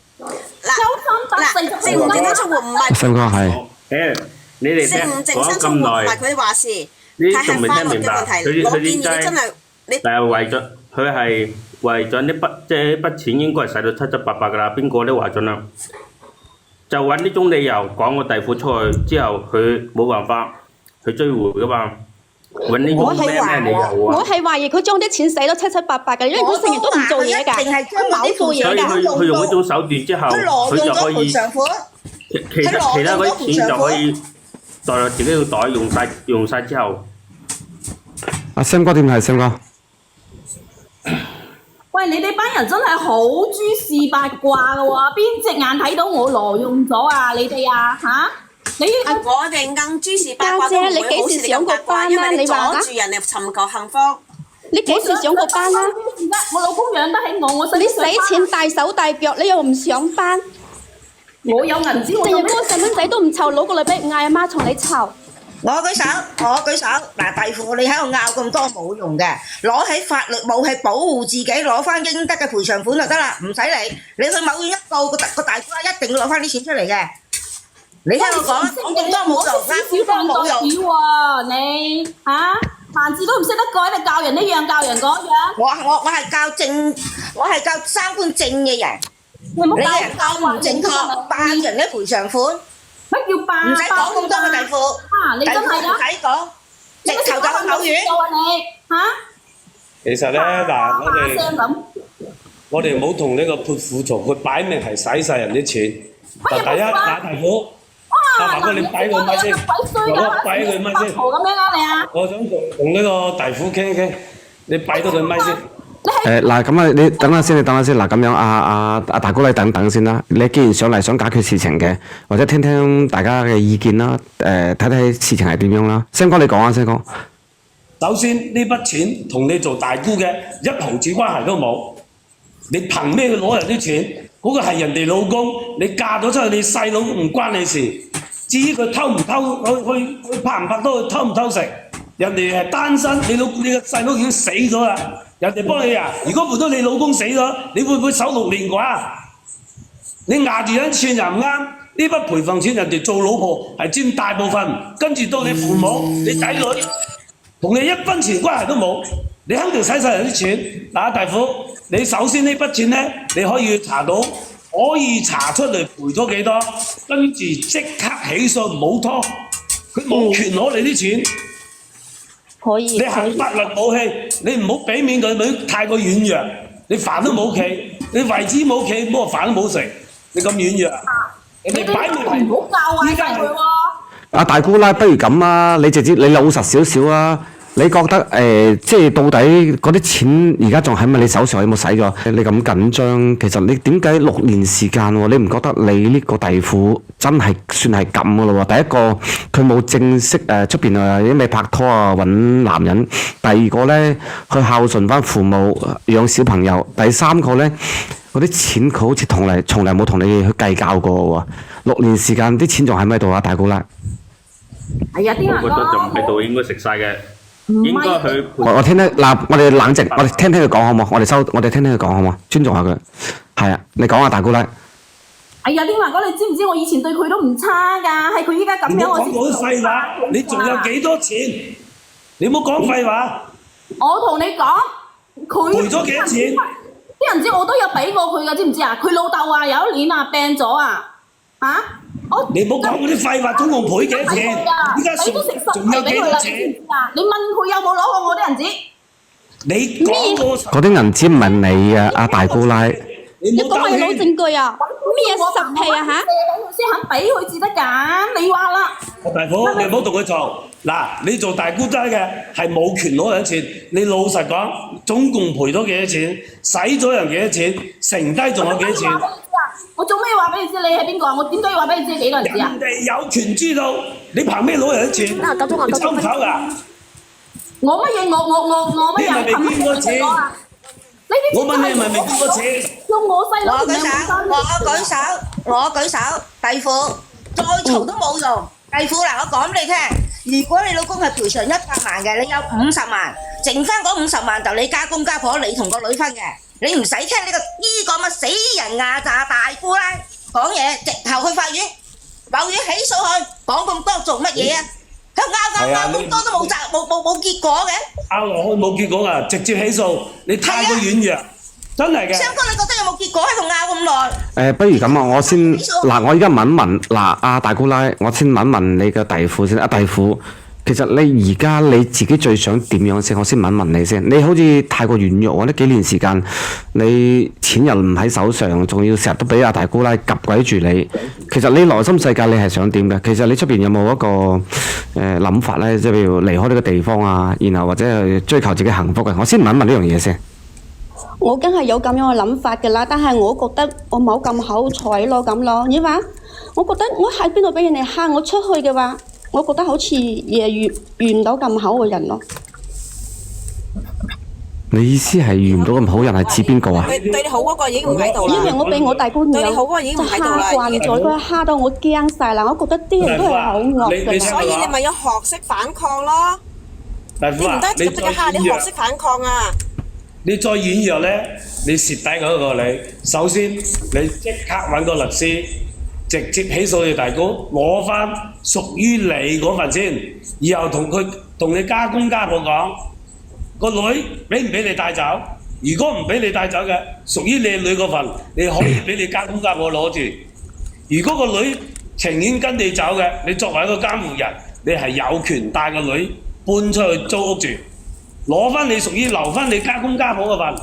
嗱，正唔正身出戶唔係。新哥係。你哋正唔正講身出咁耐，戶唔係佢話事，你係仲未法律聽明白？嘅問題。我建議你真係你。但係為咗佢係為咗呢筆，即係呢筆錢應該係使到七七八八㗎啦。邊個都話咗啦，就揾呢種理由趕個弟婦出去之後，佢冇辦法去追回㗎嘛。揾呢種咩理由啊？我係懷疑佢將啲錢使到七七八八嘅，因為佢成日都唔做嘢㗎，佢冇做嘢所以㗎。佢用呢種手段之後，佢就可以其他嗰啲錢就可以袋落自己個袋用晒之後。阿Sam哥點睇？Sam哥，喂，你哋班人真係好諸事八卦㗎喎，邊隻眼睇到我挪用咗啊？你哋啊嚇？你我哋更諸事八卦都唔會好似你咁八卦，因為你阻住人哋尋求幸福。你幾時上過班啊？我老公養得起我你使錢大手大腳，你又唔上班，我有銀紙，我成日嗰個細蚊仔都唔湊，攞個禮俾嗌阿媽同你湊。我舉手，嗱，弟婦你喺度拗咁多冇用嘅，攞起法律武器保護自己，攞翻應得嘅賠償款就得啦，唔使理。你去某一個大姑媽一定要攞翻啲錢出嚟嘅。你聽我講咁多冇用，啱啱冇用。你嚇萬字都唔識得改，你教人呢樣教人嗰樣。我係教正，我係教三觀正嘅人。你係教唔正確，扮人嘅賠償款。乜叫扮？唔使講咁多嘅弟婦。啊，你真係唔使講，直頭就去口院。其實咧，嗱，我哋唔好同呢個潑婦嘈，佢擺明係使晒人啲錢。第一，打弟婦。阿爸哥，你擺佢咪先，我擺佢咪先。我想同呢個弟婦傾一傾，你擺到佢咪先。嗱咁啊，你等下先，嗱咁樣，阿大姑你等等先啦。你既然上嚟想解決事情嘅，或者聽聽大家嘅意見啦，睇睇事情係點樣啦。星哥你講啊，星哥。首先呢筆錢同你做大姑嘅一毫子關係都冇，你憑咩去攞人啲錢？嗰個係人哋老公，你嫁咗出去，你細佬唔關你事。至於佢偷唔偷，佢拍唔拍拖，佢偷唔偷食，人哋係單身，你個細佬已經死咗啦。人哋幫你啊！如果換到你老公死咗，你會唔會守6年寡？你壓住一串又唔啱，呢筆賠償錢人哋做老婆係佔大部分，跟住到你父母、你仔女，同你一分錢關係都冇，你肯定使晒人啲錢。嗱，大夫，你首先呢筆錢呢，你可以查到，可以查出嚟賠咗幾多，跟住即刻起訴，唔好拖，佢冇權攞你啲錢。可以。你行法律武器，你唔好俾面佢，佢太過軟弱，你飯都冇企，你為子冇企，冇飯都冇食，你咁軟弱，人哋擺明係唔好教壞晒佢喎。阿大姑奶，不如咁啊，你直接你老實少少啊。你覺得即係到底嗰啲錢而家仲喺咪你手上，有冇使咗？你咁緊張，其實你點解6年時間喎？你唔覺得你呢個弟婦真係算係咁噶咯喎？第一個佢冇正式出邊因為拍拖啊揾男人；第二個咧，佢孝順翻父母養小朋友；第三個咧，嗰啲錢佢好似從來冇同你去計較過喎。6年時間啲錢仲喺咪度啊，大姑奶？係啊，啲人我覺得就唔喺度，應該食晒嘅。應該佢我聽嗱，我哋冷靜，我哋聽佢講好冇？我哋聽佢講好冇？尊重下佢。係啊，你講啊，大姑奶。哎呀，啲華哥，你知唔知我以前對佢都唔差㗎？係佢依家咁樣，我先你冇講廢話，你仲有幾多錢？你冇講廢話。我同你講，佢賠咗幾多錢？啲人知我都有俾過佢㗎，知唔知啊？佢老豆啊，有一年啊病咗啊，你冇講嗰啲廢話，總共賠幾多錢？依家你都食10仲有幾多錢？你問佢有冇攞過我啲銀紙？你講過嗰啲銀紙唔係你啊，阿大姑奶。你講話要攞證據啊？咩實皮啊嚇？先肯俾佢至得㗎，你話啦。大夫，你唔好同佢嘈。嗱，你做大姑奶嘅係冇權攞人錢。你老實講，總共賠咗幾多錢？使咗人幾多錢？剩低仲有幾多錢？我做咩話俾你知你係邊個啊？我點解要話俾你知幾個人知啊？人哋有權知道，你憑咩攞人錢？你抽唔抽㗎？我乜嘢？我乜嘢？你係咪捐過錢？我問你係咪未捐過錢？用我細佬名我舉手，弟婦再嘈都冇用。弟婦嗱，我講俾你聽，如果你老公係賠償100萬嘅，你有50萬，剩翻嗰50萬就你家公家婆，你同個女分嘅，你唔使聽呢個乜死人壓榨大姑奶講嘢，直頭去法院，法院起訴佢，講咁多做乜嘢啊？佢拗咁多都冇結果嘅。拗落去冇結果啊！直接起訴，你太過軟弱，真係嘅。雙哥，你覺得有冇結果喺度拗咁耐？不如咁啊，我先嗱，我而家問一問嗱，阿大姑奶，我先問一問你嘅弟婦先。阿弟婦，其實你而家你自己最想點樣先？我先問一問你先。你好似太過軟弱喎，呢幾年時間你錢又唔喺手上，仲要成日都俾阿大姑奶夾鬼住你。其實你內心世界你係想點嘅？其實你出邊有冇一個諗法咧？即係譬如離開呢個地方啊，然後或者係追求自己幸福嘅。我先問一問呢樣嘢先。我梗係有咁樣嘅諗法㗎啦，但係我覺得我冇咁好彩咯，咁咯，你話？我覺得我喺邊度俾人哋蝦我出去嘅話，我覺得好似遇唔到咁好嘅人咯。你意思係遇唔到咁好人係指邊個啊？對你好嗰個已經唔喺度啦。因為我俾我大姑對娘你好嗰個已經唔喺度啦。蝦慣咗，佢蝦到我驚晒啦！我覺得啲人都係好惡㗎。所以你咪要學識反抗咯。你唔得直接蝦，你學識反抗啊！你再軟弱咧，你蝕底嗰個你，首先你即刻揾個律師，直接起訴你大姑，攞翻屬於你嗰份先，以後同你家公家婆講，個女俾唔俾你帶走？如果唔俾你帶走嘅，屬於你女嗰份，你可以俾你家公家婆攞住。如果個女情願跟你走嘅，你作為一個監護人，你係有權帶個女搬出去租屋住。攞翻你屬於留翻你家公家婆嘅份，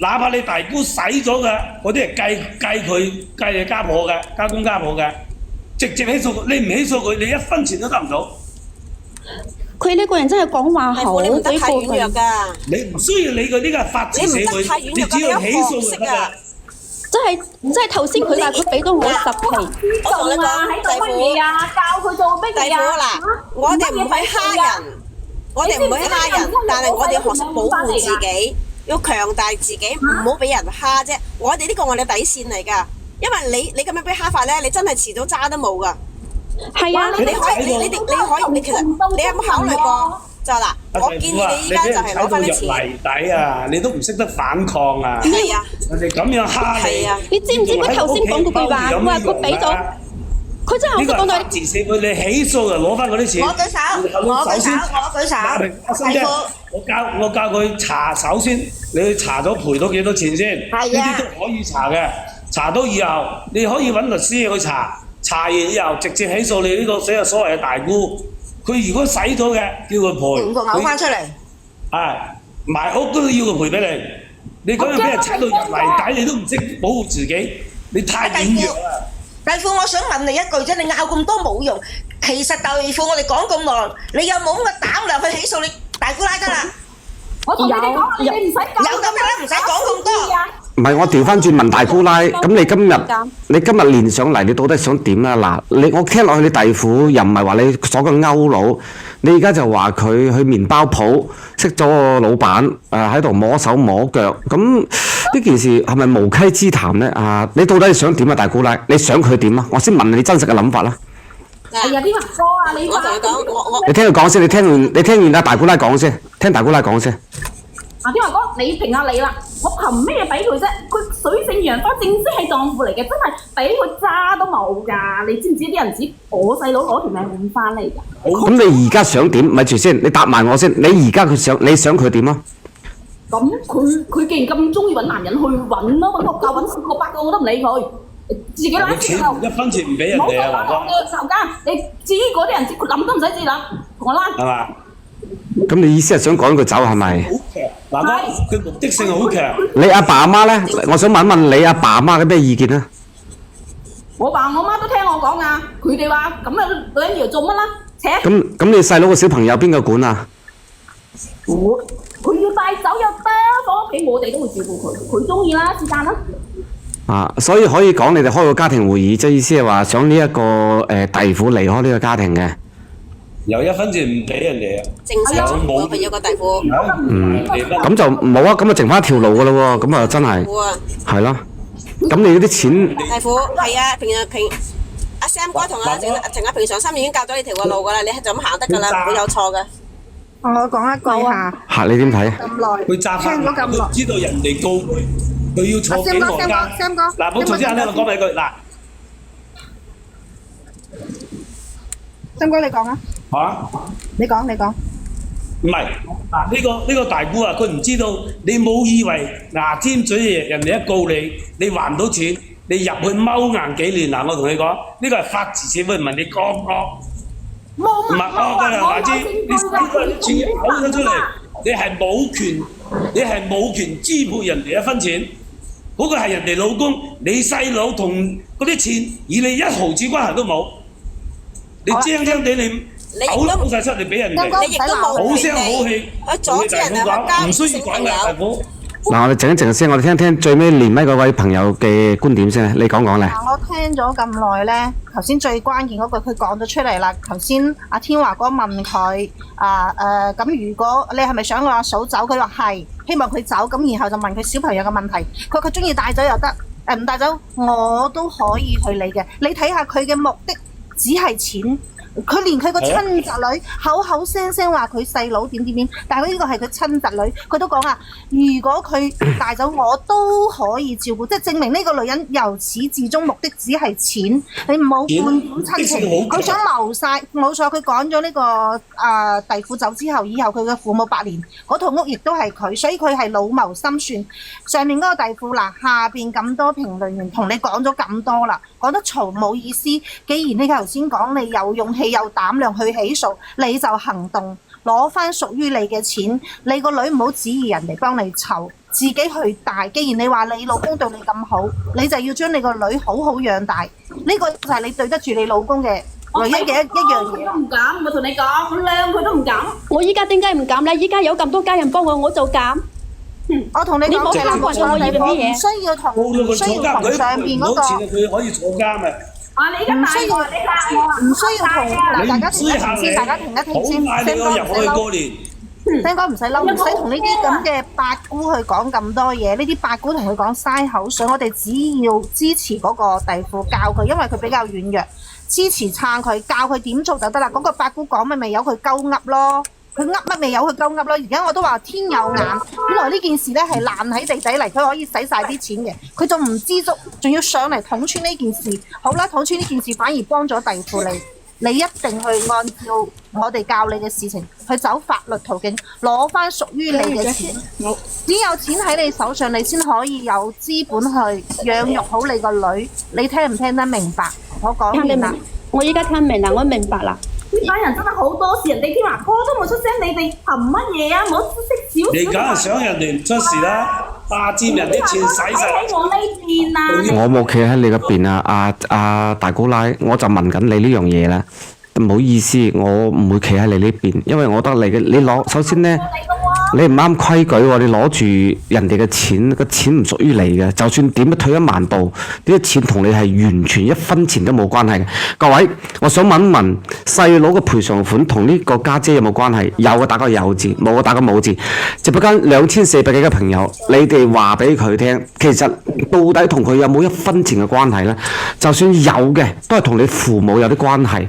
哪怕你大姑使咗嘅，嗰啲係計你家婆嘅，家公家婆嘅，直接起訴佢，你唔起訴佢，你1分錢都得唔到。佢呢個人真係講話好你唔得太軟弱㗎。你唔需要理佢呢個係法治社會，你只要起訴就得㗎。即係頭先佢話佢俾咗我10皮。我同你講，喺度乜嘢啊？教佢做乜嘢啊？嗱，我哋唔會蝦人。我哋唔會蝦人，但係我哋要學識保護自己，要強大自己，唔好俾人蝦啫。我哋呢個我哋底線嚟㗎，因為你咁樣俾蝦法咧，你真係遲早渣都冇㗎。係啊，你其實你有冇考慮過？就嗱，我建議你依家就係攞翻啲錢。泥底啊！你都唔識得反抗啊！係啊，人哋咁樣蝦你，你知唔知佢頭先講嗰句話？佢話佢俾咗。佢真係好識講到法治社會，你起訴就攞翻嗰啲錢。我舉手。我教佢查，首先你去查咗賠咗幾多錢先，呢啲都可以查嘅。查到以後，你可以揾律師去查，查完以後直接起訴你呢個所謂嘅大姑。佢如果使咗嘅，叫佢賠。嘔翻出嚟。賣屋都要佢賠俾你。你咁樣俾人踩到入泥底，你都唔識保護自己，你太軟弱啦。弟婦，我想問你一句啫，你拗咁多冇用。其實弟婦，我哋講咁耐，你有冇咁嘅膽量去起訴你大姑奶得啦？我同你哋講，你唔使講。有咁樣唔使講咁多。唔係我調翻轉問大姑奶，咁你今日練上嚟，你到底想點啊？嗱，我聽落去你弟婦又唔係話你所嘅勾佬，你而家就話佢去麵包鋪識咗個老闆，喺度摸手摸腳，咁呢件事係咪無稽之談咧？啊，你到底想點啊，大姑奶？你想佢點啊？我先問你真實嘅諗法啦。係啊，啲話哥啊，你我同你講，我你聽佢講先，你聽完阿大姑奶講先，聽大姑奶講先。啊，啲話哥，你評下你啦，我憑咩俾佢啫？佢水性楊花，正式係蕩婦嚟嘅，真係俾佢渣都冇㗎。你知唔知啲人指我細佬攞條命換翻嚟㗎？咁你而家想點？咪住先，你答埋我先。你而家你想佢點啊？咁佢既然咁中意揾男人去揾咯，揾個夠揾10個8個我都唔理佢，自己拉你錢一分錢唔俾人哋啊，華哥。我嘅仇家，你至於嗰啲人諗都唔使知諗，同我拉。係嘛？咁你意思係想趕佢走係咪？好強，華哥，佢目的性好強。你阿爸阿媽咧，我想問一問你阿爸阿媽嘅咩意見啊？我爸我媽都聽我講㗎，佢哋話咁嘅女人要做乜啦？扯！咁你細佬個小朋友邊個管啊？佢要帶走又得，放屋企我哋都會照顧佢，佢中意啦，是但啦。啊，所以可以講你哋開個家庭會議，即係意思係話想呢一個弟婦離開呢個家庭嘅。有一分錢唔俾人哋啊！正常我朋友個弟婦，咁就冇啊，咁就剩翻一條路噶咯喎，咁啊真係係咯。咁你嗰啲錢，弟婦係啊，阿 Sam 哥同阿陳平常心已經教咗你條個路噶啦，你就咁行得噶啦，唔會有錯嘅。我講一句嚇，嚇你點睇啊？咁耐，佢揸翻，聽咗咁耐，知道人哋告佢要坐幾耐監。Sam 哥，嗱，冇錯之下咧，我講埋一句嗱。Sam 哥你講啊！嚇？你講。唔係嗱，呢個大姑啊，佢唔知道你冇以為牙尖嘴利，人哋一告你，你還唔到錢，你入去踎硬幾年嗱，我同你講，呢個係法治社會，問你惡唔惡？唔係惡㗎啦，話知你使嗰啲錢嘔咗出嚟，你係冇權支配人哋一分錢，嗰個係人哋老公，你細佬同嗰啲錢與你一毫子關係都冇，你精地你。口都冇晒出嚟俾人哋，你亦都冇好聲好氣，去阻止人哋開家，唔需要講嘅大夫。嗱，我哋靜一靜先，我哋聽聽最尾連麥嗰位朋友嘅觀點先，你講咧。我聽咗咁耐咧，頭先最關鍵嗰句佢講咗出嚟啦。頭先阿天華哥問佢咁如果你係咪想我阿嫂走？佢話係，希望佢走。咁然後就問佢小朋友嘅問題，佢話佢中意帶走又得，唔帶走我都可以去理嘅。你睇下佢嘅目的只係錢。佢連佢個親侄女口口聲聲話佢細佬點，但係佢呢個係佢親侄女，佢都講啊，如果佢帶走我都可以照顧，即係證明呢個女人由始至終目的只係錢，你唔好半點親情，佢想謀晒，冇錯，佢講咗呢個弟婦走之後，以後佢嘅父母8年，嗰套屋亦都係佢，所以佢係老謀深算。上面嗰個弟婦嗱，下邊咁多評論員同你講咗咁多啦，講得嘈冇意思。既然你頭先講你有勇氣有膽量去起訴，你就行動，攞翻屬於你嘅錢。你個女唔好指意人哋幫你湊，自己去帶。既然你話你老公對你咁好，你就要將你個女好好養大。呢個就係你對得住你老公嘅唯一嘅一樣嘢。佢都唔敢，我同你講，我靚佢都唔敢。我依家點解唔敢咧？依家有咁多家人幫我就敢。我同你講嘅啦，唔需要同上邊嗰個，佢可以坐監嘅。唔需要同嗱，大家停一停先，大家停一停先。好快你個入去過年。聽講唔使嬲，唔使同呢啲咁嘅八姑去講咁多嘢。呢啲八姑同佢講嘥口水，我哋只要支持嗰個弟婦教佢，因為佢比較軟弱，支持撐佢，教佢點做就得啦。嗰個八姑講咪由佢鳩噏咯。佢噏乜未有佢鳩噏咯，而家我都話天有眼，本來呢件事咧係爛喺地底嚟，佢可以使晒啲錢嘅，佢仲唔知足，仲要上嚟捅穿呢件事。好啦，捅穿呢件事反而幫咗弟婦你一定去按照我哋教你嘅事情去走法律途徑，攞翻屬於你嘅錢。只有錢喺你手上，你先可以有資本去養育好你個女。你聽唔聽得明白？我講完啦，我依家聽明啦，我明白啦。呢班人真係好多事，人哋天華哥都冇出聲，你哋憑乜嘢啊？冇識少少。你梗係想人哋唔出事啦，霸佔人啲錢使晒。喺我呢邊啊！我冇企喺你嗰邊啊，阿大姑奶，我就問緊你呢樣嘢啦。唔好意思，我唔會企喺你呢邊，因為我覺得你攞首先呢。你唔啱規矩喎，你攞住人哋嘅錢，個錢唔屬於你嘅。就算點樣退一萬步，呢啲錢同你係完全一分錢都冇關係嘅。各位，我想問一問，細佬嘅賠償款同呢個家姐有冇關係？有嘅打個有字，冇嘅打個冇字。直播間2400幾個朋友，你哋話俾佢聽，其實到底同佢有冇一分錢嘅關係呢？就算有嘅，都係同你父母有啲關係。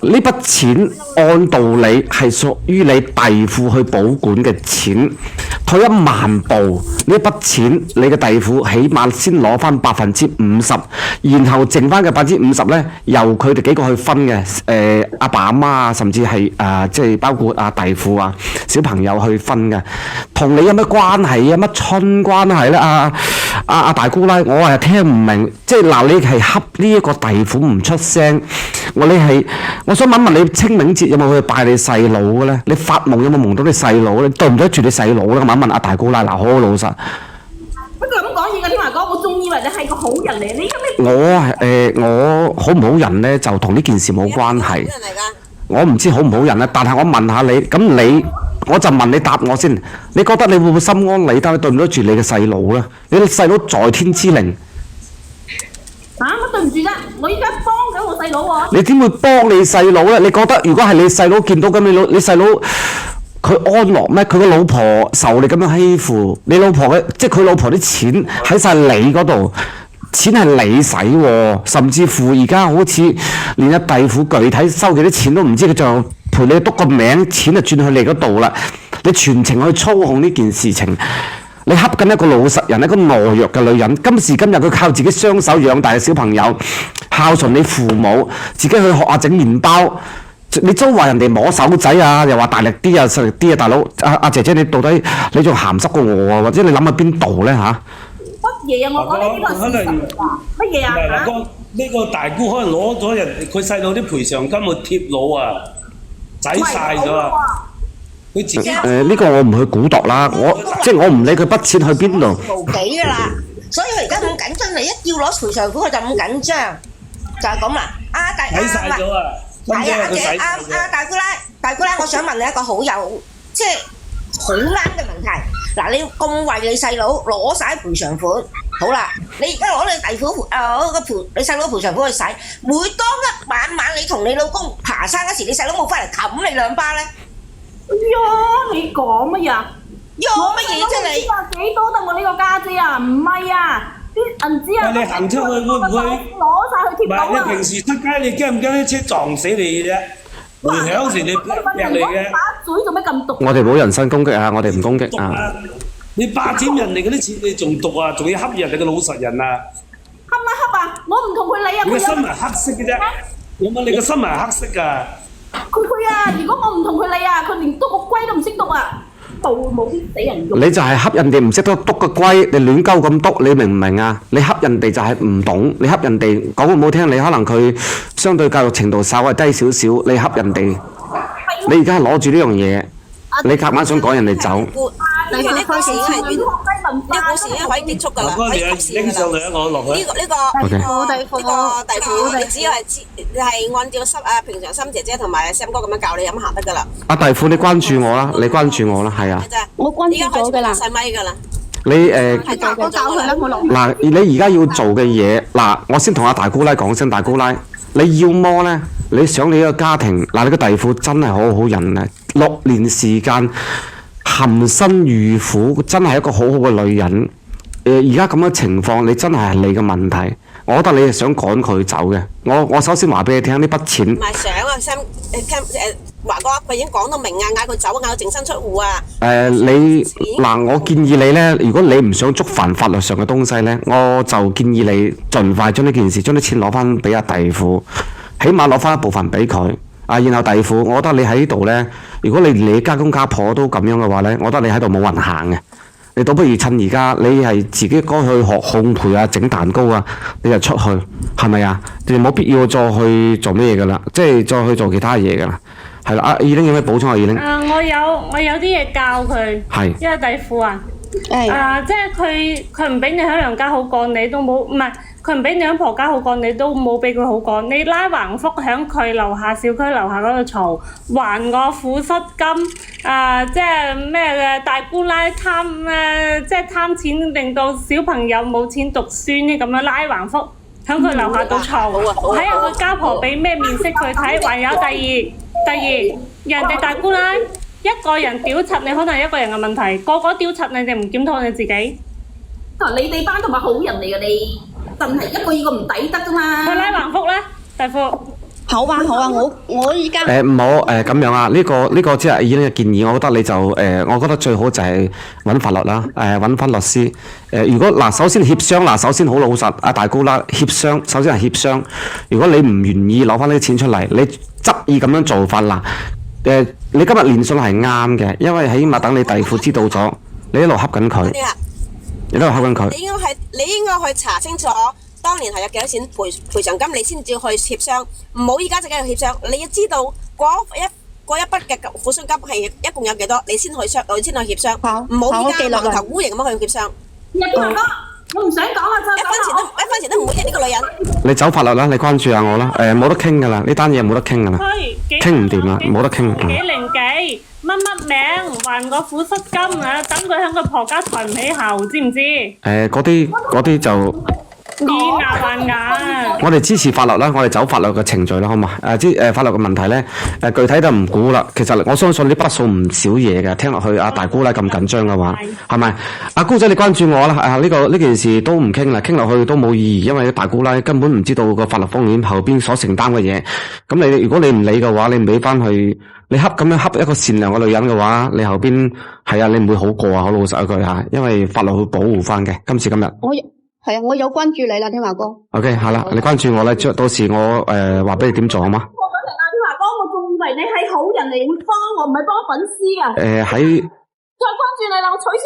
呢筆錢按道理係屬於你弟婦去保管嘅錢，退一萬步，呢一筆錢你嘅弟婦起碼先攞翻50%，然後剩翻嘅50%呢，由佢哋幾個去分嘅，阿爸阿媽啊，甚至係即係包括阿弟婦啊、小朋友去分嘅，同你有咩關係啊？乜春關係呢？阿大姑奶，我係聽唔明，即係嗱，你係恰呢一個弟婦唔出聲，我想問問你清明節有冇去拜你細佬嘅咧？你發夢有冇夢到你細佬咧？對唔對得住你細佬咧？我問一問阿大姑奶，嗱，好老實。不過咁講嘢㗎，聽話講，我仲以為你係個好人嚟，你咁你我好唔好人咧，就同呢件事冇關係。我唔知好唔好人咧，但係我問下你，咁我就問你答我先，你覺得你會唔會心安理得？你對唔對得住你嘅細佬咧？你細佬在天之靈。乜對唔住啫？我依家幫緊我細佬喎。你點會幫你細佬咧？你覺得如果係你細佬見到咁，你細佬佢安樂咩？佢個老婆受你咁樣欺負，你老婆嘅即係佢老婆啲錢喺晒你嗰度，錢係你使喎，甚至乎而家好似連阿弟婦具體收幾多錢都唔知，佢就陪你篤個名，錢就轉去你嗰度啦。你全程去操控呢件事情。你恰緊一個老實人，一個懦弱嘅女人。今時今日佢靠自己雙手養大嘅小朋友，孝順你父母，自己去學下整麵包。你都話人哋摸手仔啊，又話大力啲啊，實力啲啊，大佬阿姐姐，你到底你仲鹹濕過我啊？或者你諗喺邊度咧嚇？乜嘢啊？我講呢個事實㗎。乜嘢啊？嗱，呢個大姑可能攞咗佢細佬啲賠償金去貼腦啊，使晒咗啊！佢自己呢個我唔去估度啦，即係我唔理佢筆錢去邊度。無幾㗎啦，所以佢而家咁緊張，你一要攞賠償款佢就咁緊張，就係咁啦。使晒咗啊！大姑奶，我想問你一個好有即係好啱嘅問題。嗱，你咁為你細佬攞晒賠償款，好啦，你而家攞你弟婦你細佬賠償款去使，每當一晚你同你老公爬山嗰時，你細佬冇翻嚟冚你兩巴咧？呀！你講乜嘢？乜嘢啫你？幾多得我呢個家姐啊？唔係啊，啲銀紙啊！你行出去會唔會攞晒去貼到啊？唔係你平時出街，你驚唔驚啲車撞死你啫？回響時你劈嚟嘅。把嘴做咩咁毒？我哋冇人身攻擊啊！我哋唔攻擊啊！你霸佔人哋嗰啲錢，你仲毒啊？仲要恰人哋嘅老實人啊！恰啊！我唔同佢理啊！你個心係黑色嘅啫，我問你個心係黑色㗎。佢啊！如果我唔同佢理啊，佢連篤個龜都唔識篤啊！冇啲死人用。你就係恰人哋唔識得篤個龜，你亂鳩咁篤，你明唔明啊？你恰人哋就係唔懂，你恰人哋講句唔好聽，你可能佢相對教育程度稍微低少少，你恰人哋，你而家係攞住呢樣嘢，你夾硬想趕人哋走。呢個故事係呢個故事已經可以結束㗎啦，可以結束㗎啦。呢個弟婦，你只要係按照平常心姐姐同埋 Sam 哥咁樣教你咁行得㗎啦。阿弟婦，你關注我啦，你關注我啦，係啊。我關注咗㗎啦。細咪㗎啦。你我教佢啦，我落。嗱，你而家要做嘅嘢，嗱，我先同阿大姑奶講聲，大姑奶，你要麼咧，你想你個家庭，嗱，你個弟婦真係好好人啊，6年時間。含辛茹苦，真係一個好好嘅女人。而家咁嘅情況，你真係你嘅問題。我覺得你係想趕佢走嘅。我首先話俾你聽，呢筆錢唔係想啊華哥佢已經講到明啊，嗌佢走，嗌佢淨身出戶啊。我建議你呢，如果你唔想觸犯法律上嘅東西呢，我就建議你盡快將呢件事，將啲錢攞翻俾阿弟婦，起碼攞翻一部分俾佢。然後弟婦，我覺得你喺呢度呢，如果你家公家婆都咁樣嘅話呢，我覺得你喺度冇運行嘅。你倒不如趁而家你係自己該去學烘焙啊、整蛋糕啊，你就出去，係咪啊？你冇必要再去做咩嘢噶啦，即係再去做其他嘢噶啦。係啦，阿二玲有咩補充啊？二玲？我有啲嘢教佢。係。因為弟婦啊。即係佢唔俾你喺娘家好過，你都冇唔係。佢唔俾你喺婆家好過，你都冇俾佢好過。你拉橫幅喺佢樓下小區樓下嗰度嘈，還我撫恤金即係咩嘅大姑奶貪即係貪錢，令到小朋友冇錢讀書呢咁樣拉橫幅喺佢樓下度嘈，睇下佢家婆俾咩面色佢睇。還有第二，人哋大姑奶一個人屌柒你，可能係一個人嘅問題，個個屌柒你哋唔檢討你自己。你哋班同埋好人嚟嘅你，真係一個唔抵得噶嘛。佢拉橫幅咧，大夫。好啊，我依家唔好咁樣啊！呢個只係以呢個建議，我覺得你就我覺得最好就係揾法律啦，揾翻律師。如果首先協商首先好老實，大姑啦協商，首先係協商。如果你唔願意攞翻呢啲錢出嚟，你執意咁樣做法啦。你今日連信係啱嘅，因為起碼等你弟婦知道咗，你一路恰緊佢，你一路恰緊佢。你應該去查清楚。當年係有幾多錢賠償金，你先至去協商，唔好依家就繼續協商。你要知道嗰一筆嘅撫恤金係一共有幾多，你先去協商。唔好依家盲頭烏蠅咁樣去協商。我唔想講啊，一分錢都唔會益呢個女人。你走法律啦，你關注下我啦。冇得傾噶啦，呢單嘢冇得傾噶啦，傾唔掂啦，冇得傾。幾零幾乜名還個撫恤金啊？等佢喺佢婆家抬唔起頭，知唔知？嗰啲就。以牙還牙。我哋支持法律啦，我哋走法律嘅程序啦，好嘛？法律嘅問題咧，具體就唔估啦。其實我相信呢筆數唔少嘢嘅，聽落去大姑奶咁緊張嘅話，係咪？阿姑仔你關注我啦，呢件事都唔傾啦，傾落去都冇意義，因為大姑奶根本唔知道個法律風險後邊所承擔嘅嘢。咁如果你唔理嘅話，你唔俾翻去，你咁樣恰一個善良嘅女人嘅話，你後邊係你唔會好過啊！好老實一句嚇，因為法律會保護翻嘅。今時今日。係啊，我有關注你啦，天華哥。OK， 好啦，你關注我啦，到時我話俾你點做好嗎？我講明啊，天華哥，我仲以為你係好人嚟，會幫我，唔係幫粉絲啊。再關注你啦，我取消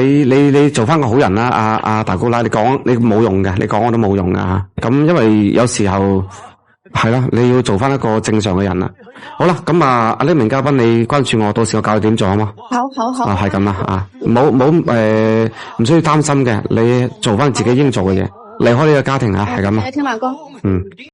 你，你做翻個好人啦，大姑奶，你講你冇用嘅，你講我都冇用噶。咁因為有時候係啦，你要做翻一個正常嘅人啦。好啦，咁阿呢名嘉賓你關注我，到時我教你點做好嗎？好。係咁啦，唔需要擔心嘅，你做翻自己應做嘅嘢，離開呢個家庭係咁啦。天華哥。